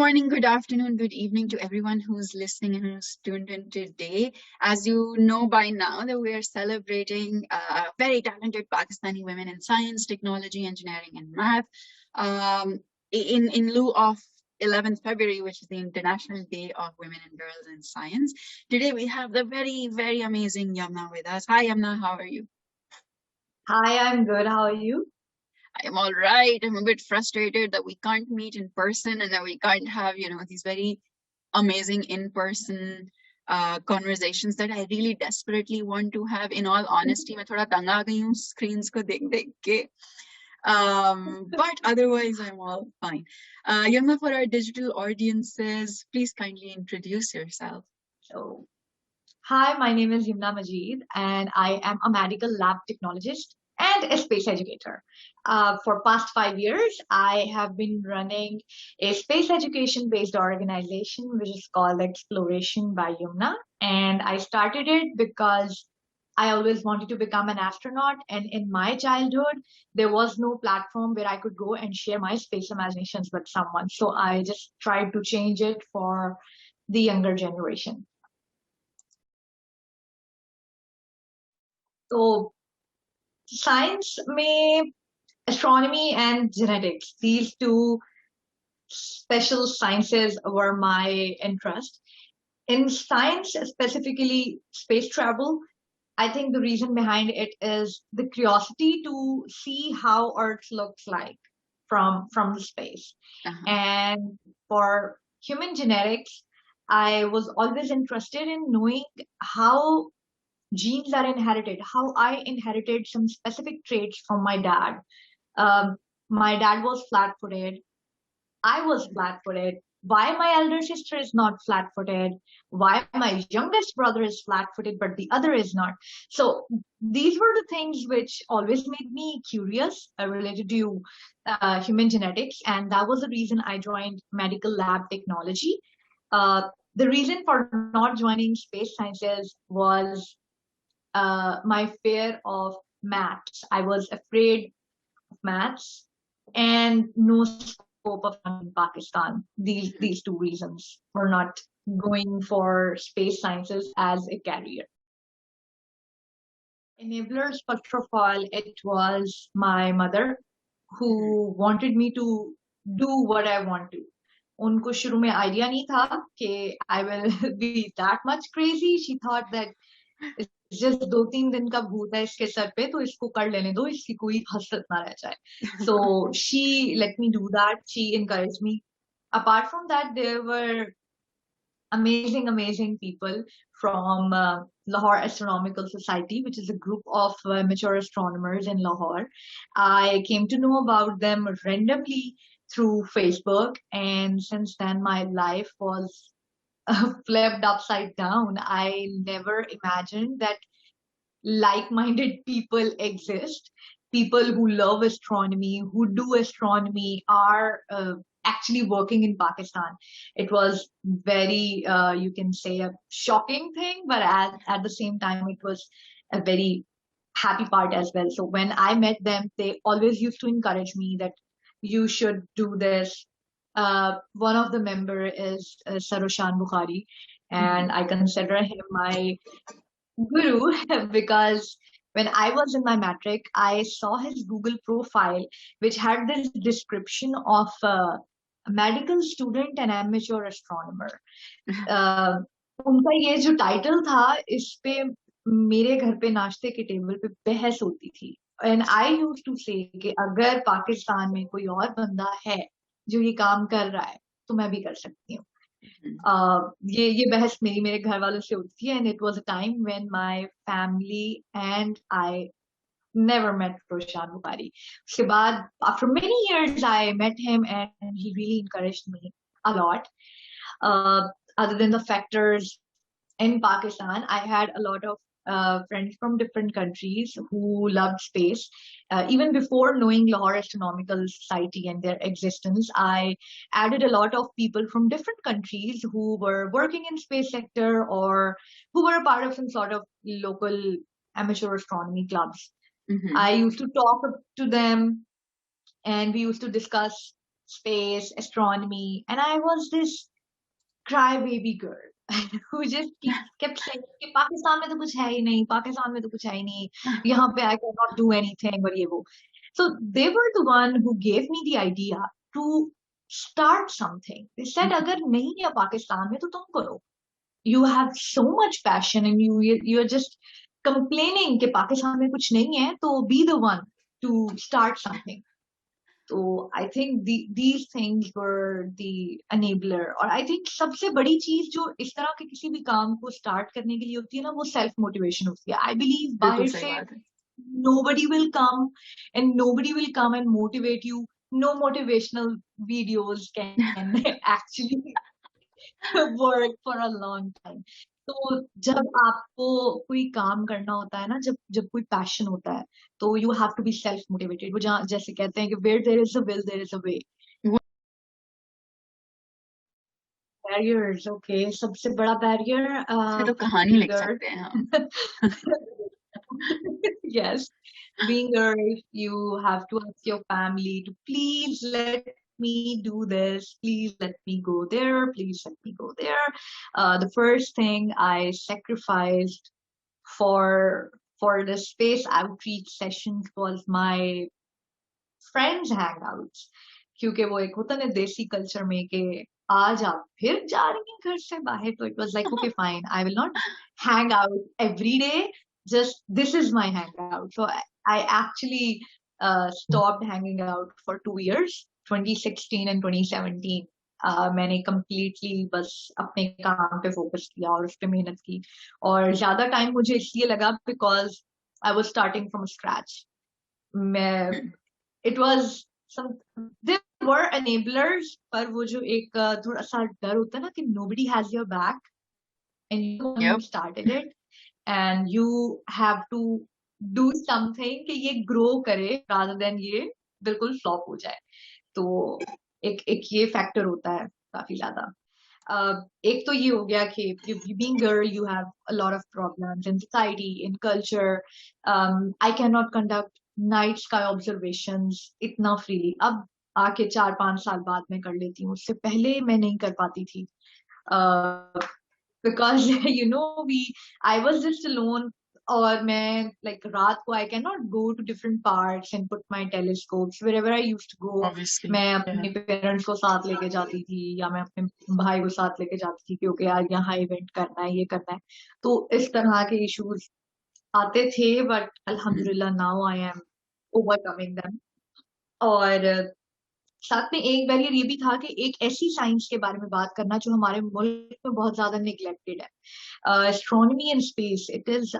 morning, good afternoon, good evening to everyone who's listening and who's tuned in today. As you know by now, that we are celebrating very talented Pakistani women in science, technology, engineering, and math. In lieu of 11th February, which is the International Day of Women and Girls in Science. Today we have the very, very amazing Yumna with us. Hi, Yumna, how are you? Hi, I'm good. How are you? I'm all right. I'm a bit frustrated that we can't meet in person and that we can't have, these very amazing in-person conversations that I really desperately want to have. In all honesty, मैं थोड़ा तंग आ गई हूँ screens को देख देख के. But otherwise, I'm all fine. Yumna, for our digital audiences, please kindly introduce yourself. So, hi, my name is Yumna Majeed, and I am a medical lab technologist and a space educator. For past 5 years, I have been running a space education-based organization, which is called Exploration by Yumna. And I started it because I always wanted to become an astronaut. And in my childhood, there was no platform where I could go and share my space imaginations with someone. So I just tried to change it for the younger generation. So science में astronomy and genetics, these two special sciences were my interest. In science, specifically space travel, I think the reason behind it is the curiosity to see how Earth looks like from the space. And for human genetics, I was always interested in knowing how genes are inherited, how I inherited some specific traits from my dad. My dad was flat-footed. I was flat-footed. Why my elder sister is not flat-footed? Why my youngest brother is flat-footed, but the other is not? So these were the things which always made me curious related to human genetics. And that was the reason I joined medical lab technology. The reason for not joining space sciences was my fear of maths. I was afraid of maths and no scope of in Pakistan. These two reasons for not going for space sciences as a career. Enablers, first of all, it was my mother who wanted me to do what I want to. उनको शुरू में idea नहीं था कि I will be that much crazy. She thought that it's just 2-3 दिन का भूत है इसके सर पे तो इसको कर लेने दो इसकी कोई हसरत ना रह जाए. So she let me do that. She encouraged me. Apart from that, there were amazing people from Lahore Astronomical Society, which is a group of mature astronomers in Lahore. I came to know about them randomly through Facebook, and since then my life was flipped upside down. I never imagined that like-minded people exist. People who love astronomy, who do astronomy, are actually working in Pakistan. It was very, you can say, a shocking thing, but at the same time, it was a very happy part as well. So when I met them, they always used to encourage me that you should do this. One of the member is Saroshan Bukhari, and I consider him my guru because when I was in my matric, I saw his Google profile, which had this description of a medical student and amateur astronomer. उनका ये जो title था इस पे मेरे घर पे नाश्ते के टेबल पे बहस होती थी. And I used to say कि अगर पाकिस्तान में कोई और बंदा है जो ये काम कर रहा है तो मैं भी कर सकती हूँ. ये बहस मेरे घर वालों से होती थी. And it was a time when my family and I never met Roshan Bukhari. उसके बाद after many years I met him and he really encouraged me a lot. Other than the factors in Pakistan, I had a lot of friends from different countries who loved space. Even before knowing Lahore Astronomical Society and their existence, I added a lot of people from different countries who were working in space sector or who were a part of some sort of local amateur astronomy clubs. I used to talk to them and we used to discuss space, astronomy, and I was this crybaby girl who just kept saying कि पाकिस्तान में तो कुछ है ही नहीं, पाकिस्तान में तो कुछ है ही नहीं, यहाँ पे I cannot do anything और ये वो. So they were the one who gave me the idea to start something. They said अगर नहीं है पाकिस्तान में तो तुम करो. You have so much passion and you're just complaining कि पाकिस्तान में कुछ नहीं है, तो be the one to start something. तो I think these things were the enabler. और आई थिंक सबसे बड़ी चीज जो इस तरह के किसी भी काम को स्टार्ट करने के लिए होती है ना, वो सेल्फ मोटिवेशन होती है. आई बिलीव बाहर से nobody will come and motivate you. No motivational videos can actually work for a long time. तो जब आपको कोई काम करना होता है ना, जब जब कोई पैशन होता है, तो you have to be self motivated. वो जहाँ जैसे कहते हैं कि where there is a will there is a way. Barriers, okay. सबसे बड़ा बैरियर तो कहानी लिख सकते हैं हम. yes, being girl, you have to ask your family to please let me do this, please let me go there, please let me go there. The first thing I sacrificed for the space outreach sessions was my friends hangouts. क्योंकि वो एक होता ना देसी culture में कि आज आप फिर जा रही हैं घर से बाहर, तो it was like okay fine, I will not hang out every day, just this is my hangout. So I actually stopped hanging out for 2 years, 2016 and 2017. मैंने completely बस अपने काम पे फोकस किया और उस पे मेहनत की. और ज्यादा टाइम मुझे इसलिए लगा because I was starting from scratch. मैं it was some there were enablers, पर वो जो एक थोड़ा सा डर होता है ना कि nobody has your back and you started it and you have to do something कि ये grow करे rather than ये बिल्कुल flop हो जाए. तो एक ये फैक्टर होता है काफी ज्यादा. एक तो ये हो गया कि being girl you have a lot of problems in society, in culture. I cannot conduct night sky observations इतना फ्रीली. अब आके 4-5 साल बाद मैं कर लेती हूँ, उससे पहले मैं नहीं कर पाती थी. Because you know I was just alone. और मैं लाइक रात को I can not go to different parts and put my telescopes where I used to go. मैं अपने पेरेंट्स को साथ लेके जाती थी या मैं अपने भाई को साथ लेके जाती थी क्योंकि यार यहाँ इवेंट करना है, ये करना है. तो इस तरह के इश्यूज आते थे, बट अल्हम्दुलिल्लाह now I am overcoming them. और साथ में एक बैरियर ये भी था कि एक ऐसी साइंस के बारे में बात करना जो हमारे मुल्क में बहुत ज्यादा निग्लेक्टेड है. Astronomy and space, it is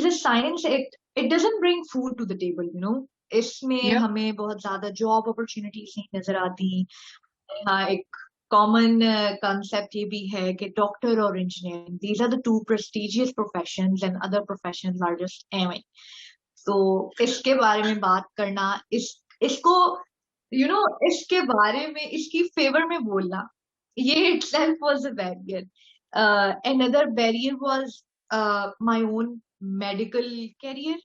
a science. It doesn't bring food to the table, you know. इसमें हमें बहुत ज्यादा जॉब अपॉर्चुनिटीज नहीं नजर आती. हाँ, एक कॉमन कंसेप्ट ये भी है कि डॉक्टर और engineering, these are the two prestigious professions and other professions are just even. तो इसके बारे में बात करना, इसको यू नो इसके बारे में इसकी फेवर में बोलना, ये itself was a barrier. Another barrier was my own medical career.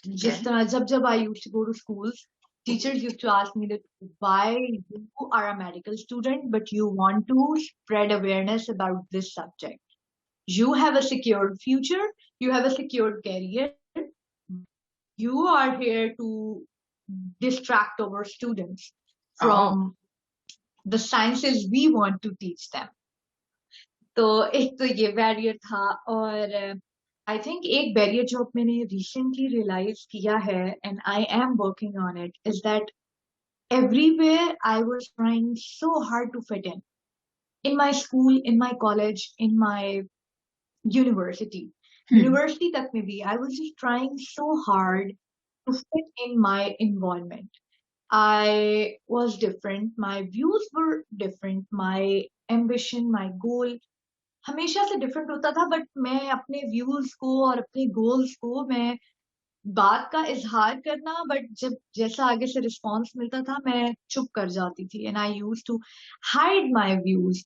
जिस तरह जब जब I used to go to schools, teachers used to ask me that why you are a medical student but you want to spread awareness about this subject. You have a secured future, you have a secured career, you are here to distract our students from the sciences we want to teach them. तो एक तो ये barrier था. और I think एक barrier जो मैंने recently realise किया है and I am working on it is that everywhere I was trying so hard to fit in my school, in my college, in my university. University tak mein bhi, I was just trying so hard to fit in my environment. I was different, my views were different, my ambition, my goal हमेशा से different होता था. But मैं अपने views को और अपने goals को, मैं बात का इजहार करना, बट जब जैसा आगे से रिस्पॉन्स मिलता था मैं चुप कर जाती थी. And I used to hide my views.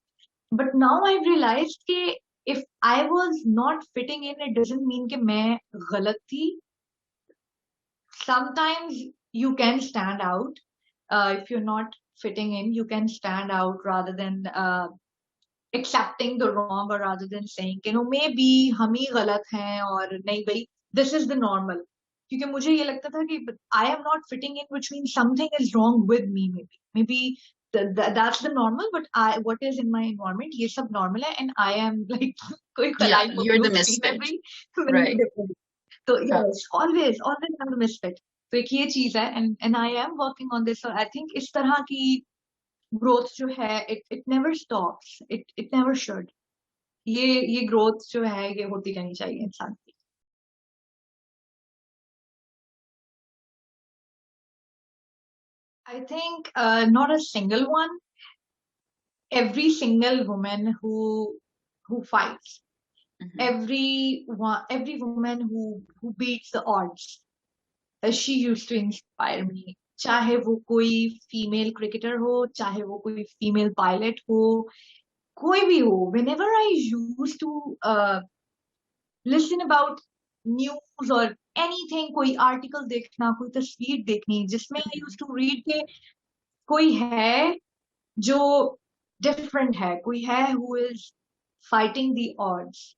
But now I realise कि if I was not fitting in, it doesn't mean कि मैं गलत थी. Sometimes you can stand out if you're not fitting in, you can stand out rather than accepting the wrong, or rather than saying कि maybe हम ही गलत हैं और नहीं भाई this is the normal. क्योंकि मुझे ये लगता था कि I am not fitting in, which means something is wrong with me. Maybe that's the normal, but what is in my environment ये सब normal है, and I am like कोई Yeah, खराई you're the मखलूक नहीं, मैं misfit. भी मैं Right. different. So Yeah. yes, always I'm the misfit. तो एक ये चीज है, and I am working on this. So I think इस तरह की growth जो है, it never stops, it never should. ये ग्रोथ जो है ये होती रहनी चाहिए इंसान की. I think not a single one. Every single woman who fights, Hmm. every woman who beats the odds, she used to inspire me. चाहे वो कोई फीमेल क्रिकेटर हो, चाहे वो कोई फीमेल पायलट हो, कोई भी हो. Whenever I used to listen about news और एनीथिंग, कोई आर्टिकल देखना, कोई तस्वीर देखनी जिसमें आई यूज्ड टू रीड के कोई है जो डिफरेंट है, कोई है who is fighting the odds,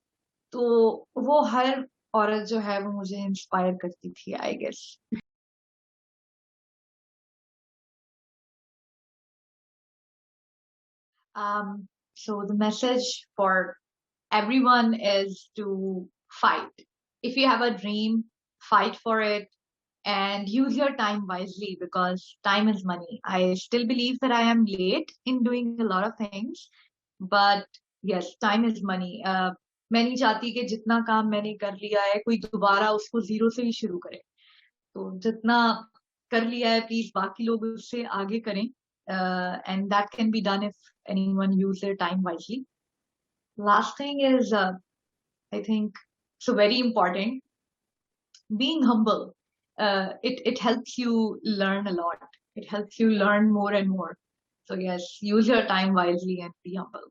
तो वो हर औरत जो है वो मुझे इंस्पायर करती थी, I guess. So the message for everyone is to fight. If you have a dream, fight for it and use your time wisely, because time is money. I still believe that I am late in doing a lot of things, but yes, time is money. मैं नहीं चाहती कि जितना काम मैंने कर लिया है कोई दोबारा उसको जीरो से ही शुरू करे. तो जितना कर लिया है प्लीज बाकी लोग उससे आगे करें, and that can be done if anyone use their time wisely. Last thing is, I think so very important, being humble. It helps you learn a lot. It helps you learn more and more. So yes, use your time wisely and be humble.